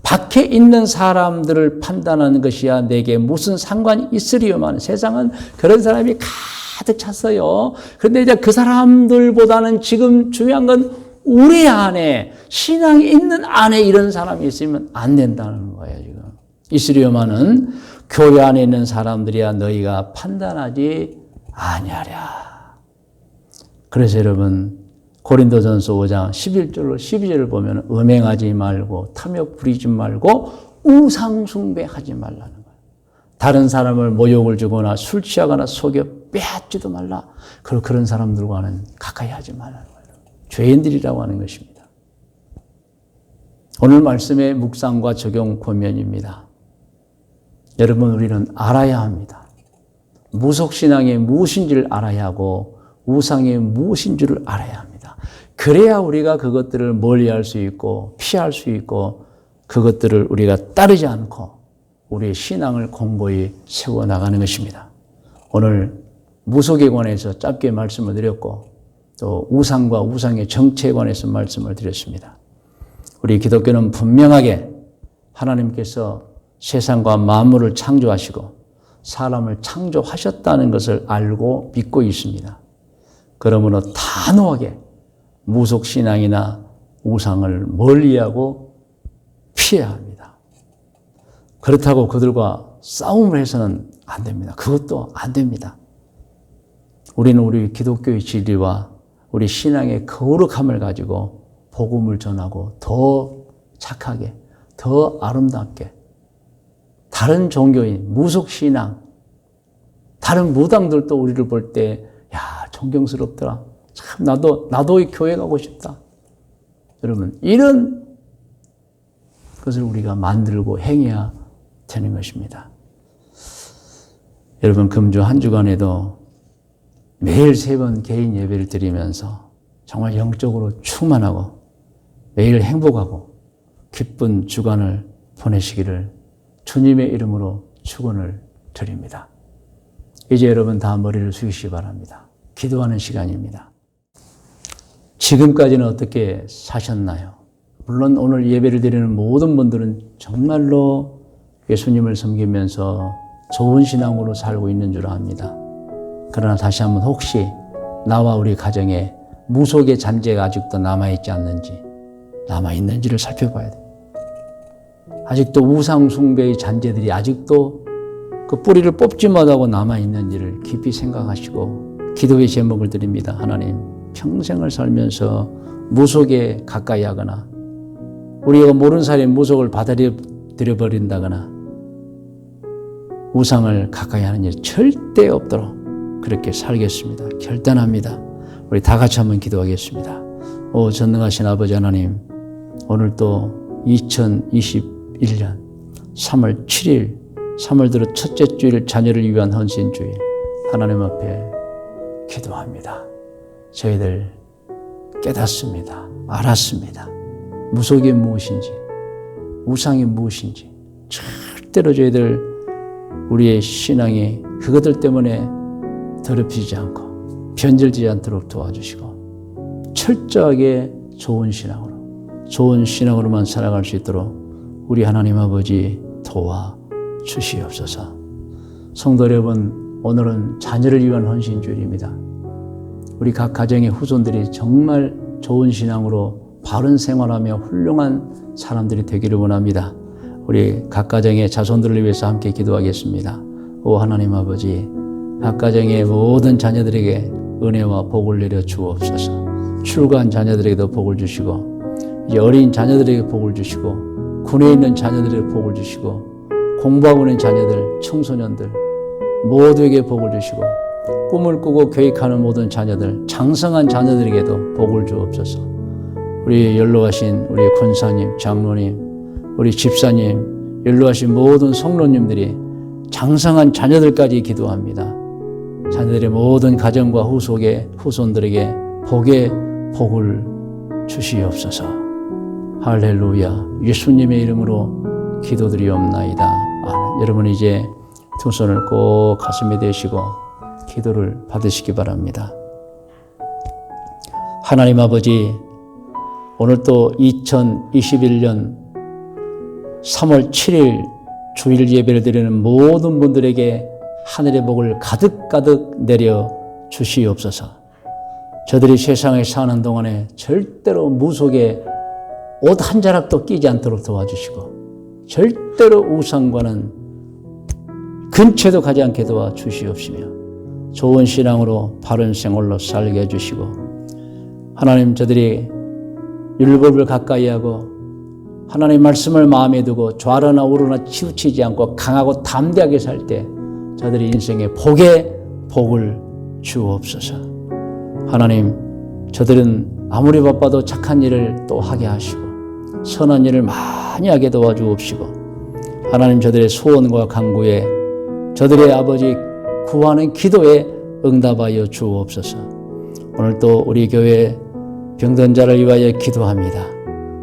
밖에 있는 사람들을 판단하는 것이야 내게 무슨 상관이 있으리요만. 세상은 그런 사람이 가득 찼어요. 그런데 이제 그 사람들보다는 지금 중요한 건 우리 안에 신앙이 있는 안에 이런 사람이 있으면 안 된다는 거예요. 지금 있으리요만은 교회 안에 있는 사람들이야 너희가 판단하지 아니하랴. 그래서 여러분 고린도전서 5장 11절로 12절을 보면 음행하지 말고 탐욕 부리지 말고 우상 숭배하지 말라는 거예요. 다른 사람을 모욕을 주거나 술 취하거나 속여 빼앗지도 말라. 그런 사람들과는 가까이 하지 말라는 거예요. 죄인들이라고 하는 것입니다. 오늘 말씀의 묵상과 적용 권면입니다. 여러분 우리는 알아야 합니다. 무속신앙이 무엇인지를 알아야 하고 우상이 무엇인지를 알아야 합니다. 그래야 우리가 그것들을 멀리할 수 있고 피할 수 있고 그것들을 우리가 따르지 않고 우리의 신앙을 공고히 세워나가는 것입니다. 오늘 무속에 관해서 짧게 말씀을 드렸고 또 우상과 우상의 정체에 관해서 말씀을 드렸습니다. 우리 기독교는 분명하게 하나님께서 세상과 만물을 창조하시고 사람을 창조하셨다는 것을 알고 믿고 있습니다. 그러므로 단호하게 무속신앙이나 우상을 멀리하고 피해야 합니다. 그렇다고 그들과 싸움을 해서는 안 됩니다. 그것도 안 됩니다. 우리는 우리 기독교의 진리와 우리 신앙의 거룩함을 가지고 복음을 전하고 더 착하게, 더 아름답게 다른 종교인 무속신앙, 다른 무당들도 우리를 볼 때 야, 존경스럽더라. 참 나도 이 교회 가고 싶다. 여러분, 이런 것을 우리가 만들고 행해야 되는 것입니다. 여러분, 금주 한 주간에도 매일 3번 개인 예배를 드리면서 정말 영적으로 충만하고 매일 행복하고 기쁜 주간을 보내시기를 주님의 이름으로 축원을 드립니다. 이제 여러분 다 머리를 숙이시기 바랍니다. 기도하는 시간입니다. 지금까지는 어떻게 사셨나요? 물론 오늘 예배를 드리는 모든 분들은 정말로 예수님을 섬기면서 좋은 신앙으로 살고 있는 줄 압니다. 그러나 다시 한번 혹시 나와 우리 가정에 무속의 잔재가 아직도 남아있지 않는지, 남아있는지를 살펴봐야 돼요. 아직도 우상 숭배의 잔재들이 아직도 그 뿌리를 뽑지 못하고 남아있는지를 깊이 생각하시고 기도의 제목을 드립니다. 하나님, 평생을 살면서 무속에 가까이 하거나 우리가 모르는 사이에 무속을 받아들여 버린다거나 우상을 가까이 하는 일 절대 없도록 그렇게 살겠습니다. 결단합니다. 우리 다 같이 한번 기도하겠습니다. 오 전능하신 아버지 하나님, 오늘 또 2021년 3월 7일 3월 들어 첫째 주일 자녀를 위한 헌신주일 하나님 앞에 기도합니다. 저희들 깨닫습니다. 알았습니다. 무속이 무엇인지, 우상이 무엇인지 절대로 저희들 우리의 신앙이 그것들 때문에 더럽히지 않고 변질되지 않도록 도와주시고 철저하게 좋은 신앙으로만 살아갈 수 있도록 우리 하나님 아버지 도와주시옵소서. 성도 여러분, 오늘은 자녀를 위한 헌신주일입니다. 우리 각 가정의 후손들이 정말 좋은 신앙으로 바른 생활하며 훌륭한 사람들이 되기를 원합니다. 우리 각 가정의 자손들을 위해서 함께 기도하겠습니다. 오 하나님 아버지, 각 가정의 모든 자녀들에게 은혜와 복을 내려 주옵소서. 출가한 자녀들에게도 복을 주시고 이제 어린 자녀들에게 복을 주시고 군에 있는 자녀들에게 복을 주시고 공부하고 있는 자녀들, 청소년들 모두에게 복을 주시고 꿈을 꾸고 계획하는 모든 자녀들, 장성한 자녀들에게도 복을 주옵소서. 우리 연로하신 우리 권사님, 장로님, 우리 집사님, 연로하신 모든 성로님들이 장성한 자녀들까지 기도합니다. 자녀들의 모든 가정과 후손들에게 복의 복을 주시옵소서. 할렐루야. 예수님의 이름으로 기도드리옵나이다. 아멘. 여러분 이제 두 손을 꼭 가슴에 대시고 기도를 받으시기 바랍니다. 하나님 아버지, 오늘 또 2021년 3월 7일 주일 예배를 드리는 모든 분들에게 하늘의 복을 가득가득 내려 주시옵소서. 저들이 세상에 사는 동안에 절대로 무속에 옷 한 자락도 끼지 않도록 도와주시고 절대로 우상과는 근처에도 가지 않게 도와주시옵시며 좋은 신앙으로 바른 생활로 살게 해주시고 하나님, 저들이 율법을 가까이 하고 하나님의 말씀을 마음에 두고 좌로나 우로나 치우치지 않고 강하고 담대하게 살 때 저들이 인생의 복을 주옵소서. 하나님, 저들은 아무리 바빠도 착한 일을 또 하게 하시고 선한 일을 많이 하게 도와주옵시고 하나님, 저들의 소원과 간구에 저들의 아버지 구하는 기도에 응답하여 주옵소서. 오늘 또 우리 교회 병든 자를 위하여 기도합니다.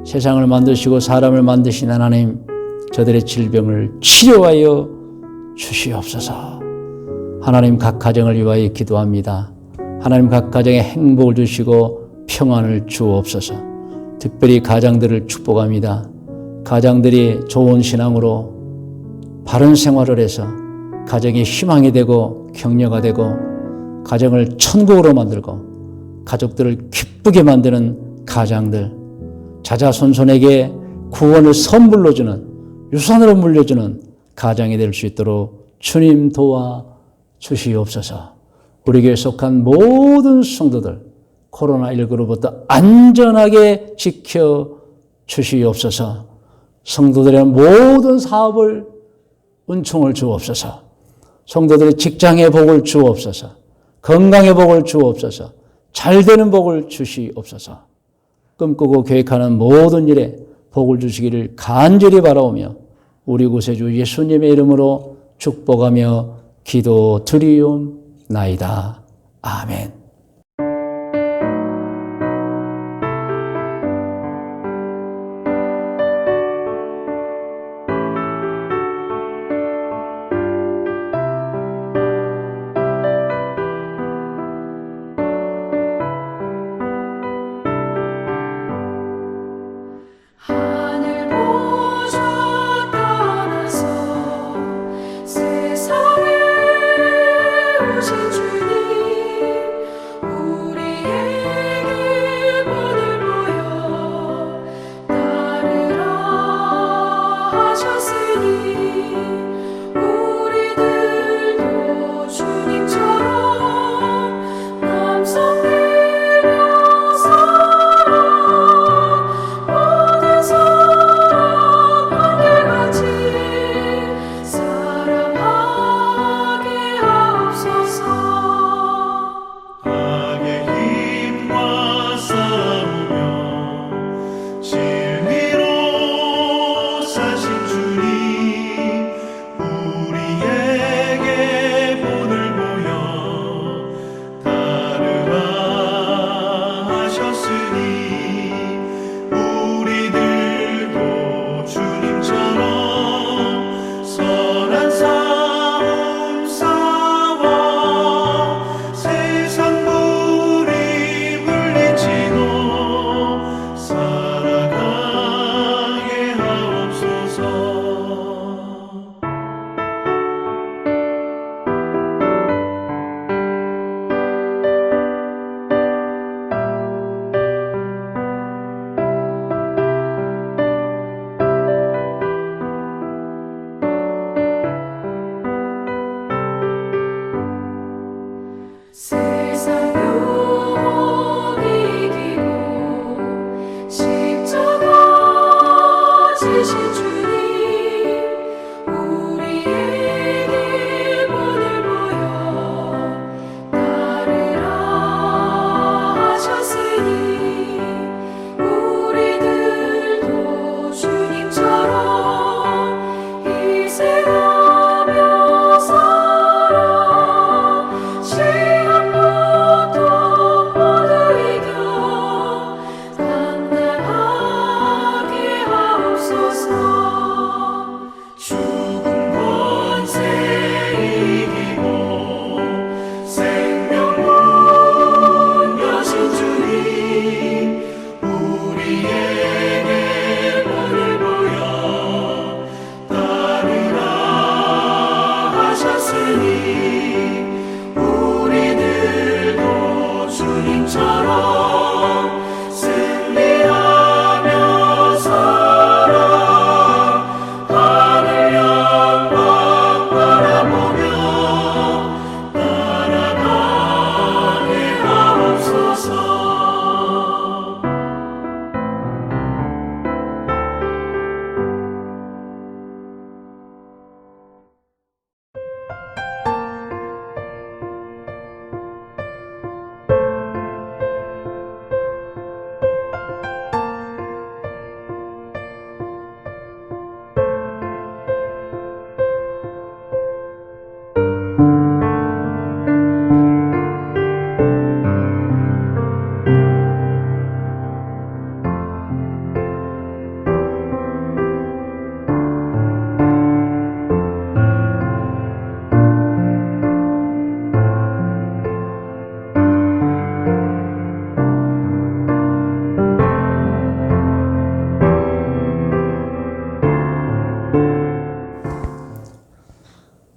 세상을 만드시고 사람을 만드신 하나님, 저들의 질병을 치료하여 주시옵소서. 하나님 각 가정을 위하여 기도합니다. 하나님 각 가정에 행복을 주시고 평안을 주옵소서. 특별히 가장들을 축복합니다. 가장들이 좋은 신앙으로 바른 생활을 해서 가정이 희망이 되고 격려가 되고 가정을 천국으로 만들고 가족들을 기쁘게 만드는 가장들, 자자손손에게 구원을 선물로 주는, 유산으로 물려주는 가장이 될 수 있도록 주님 도와 주시옵소서. 우리 교회에 속한 모든 성도들 코로나19로부터 안전하게 지켜 주시옵소서. 성도들의 모든 사업을 은총을 주옵소서. 성도들의 직장의 복을 주옵소서. 건강의 복을 주옵소서. 잘되는 복을 주시옵소서. 꿈꾸고 계획하는 모든 일에 복을 주시기를 간절히 바라오며 우리 구세주 예수님의 이름으로 축복하며 기도드리옵나이다. 아멘. 하늘 보좌 떠나서 세상에 오신 주님, 우리에게 본을 보여 따르라 하셨으니 우리들도 주님처럼 남성되며 살아 모든 사람 한결같이 사랑하게 하옵소서. 악의 힘과 싸우며 진리로 사신 주님, 우리에게 본을 보여 따르라 하셨으니 우리들도 주님처럼 선한 싸움 싸워 세상 불이 물리치고 살아가게 하옵소서. 세상 유혹 이기고 십자가 지신 주님, 우리에게 본을 보여 따르라 하셨으니 우리들도 주님처럼 희생하며 살아 시험부터 모두 이겨 당당하게 하옵소서.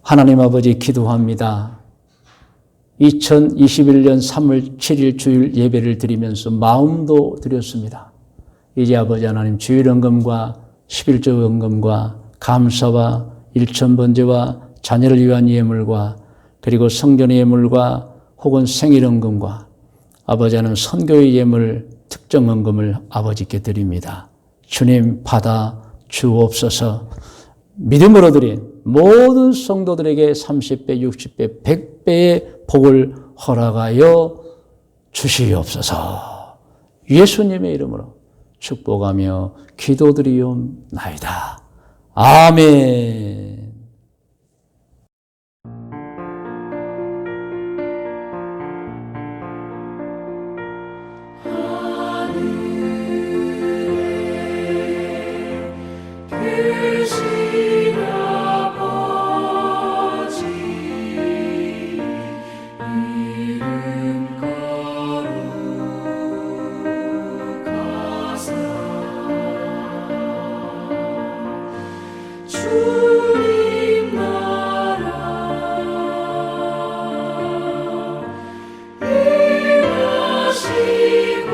하나님 아버지 기도합니다. 2021년 3월 7일 주일 예배를 드리면서 마음도 드렸습니다. 이제 아버지 하나님 주일헌금과 11조 헌금과 감사와 일천번제와 자녀를 위한 예물과 그리고 성전의 예물과 혹은 생일헌금과 아버지 하나님 선교의 예물 특정헌금을 아버지께 드립니다. 주님 받아 주옵소서. 믿음으로 드린 모든 성도들에게 30배, 60배, 100배의 복을 허락하여 주시옵소서. 예수님의 이름으로 축복하며 기도드리옵나이다. 아멘. 계신 아버지 이름 거룩하사 주님 나라 임하시고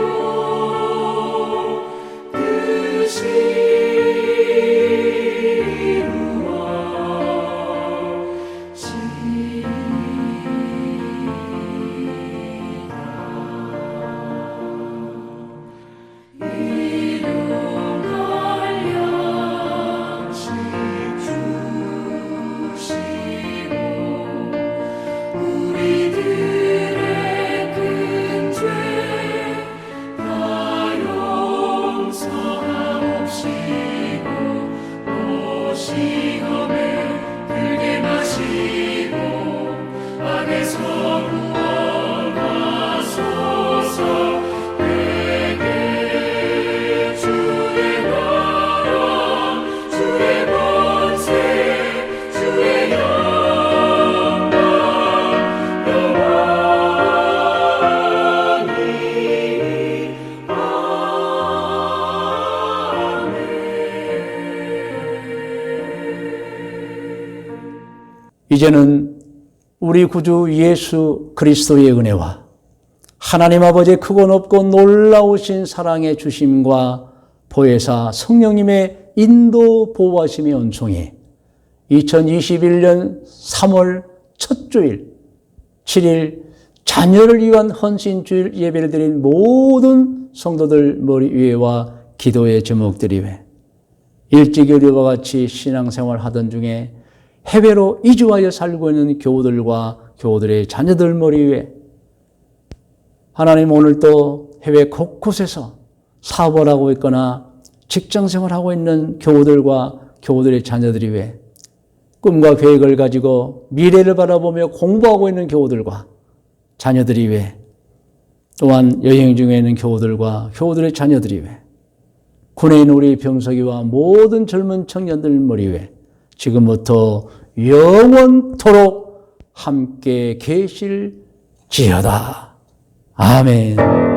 뜻이 우리들의 큰 죄 다 용서하옵시고 또 시험에 들게 마시고 악에서 구원하소서. 내게 주의 나라 주의 권세 주의 영광 영원히 이제는 우리 구주 예수 그리스도의 은혜와 하나님 아버지의 크고 높고 놀라우신 사랑의 주심과 보혜사 성령님의 인도 보호하심의 은총이 2021년 3월 첫 주일 7일 자녀를 위한 헌신주일 예배를 드린 모든 성도들 머리 위에와 기도의 제목들 위에 일찍이 우리와 같이 신앙생활 하던 중에 해외로 이주하여 살고 있는 교우들과 교우들의 자녀들 머리 위에 하나님 오늘도 해외 곳곳에서 사업을 하고 있거나 직장생활하고 있는 교우들과 교우들의 자녀들이 위해 꿈과 계획을 가지고 미래를 바라보며 공부하고 있는 교우들과 자녀들이 위해 또한 여행 중에 있는 교우들과 교우들의 자녀들이 위해 군에 있는 우리 병석이와 모든 젊은 청년들 머리 위에 지금부터 영원토록 함께 계실지어다. 아멘.